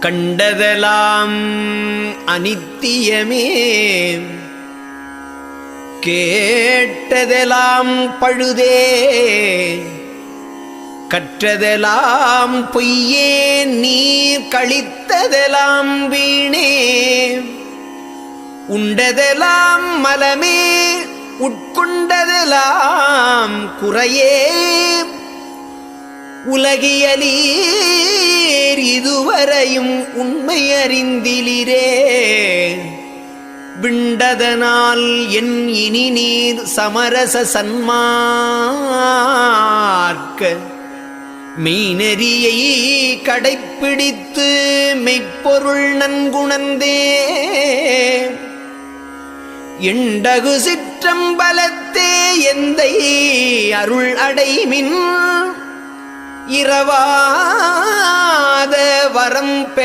கண்டதெல்லாம் அனித்தியமே, கேட்டதெல்லாம் பழுதே, கற்றதெல்லாம் பொய்யே, நீர் கழித்ததெல்லாம் வீணே, உண்டதெல்லாம் மலமே, உட்கொண்டதெல்லாம் குறையே, உலகியலீர் இதுவரையும் உண்மை அறிந்திலிரே, விண்டதனால் என் இனி நீர் சமரச சன்மார்க்க மெய்நெறியை கடைப்பிடித்து மெய்ப்பொருள் நன்குணர்ந்தே, எண்டகு சிற்றம்பலத்தே எந்தை அருள் அடைமின் இரவாத வரம் பெற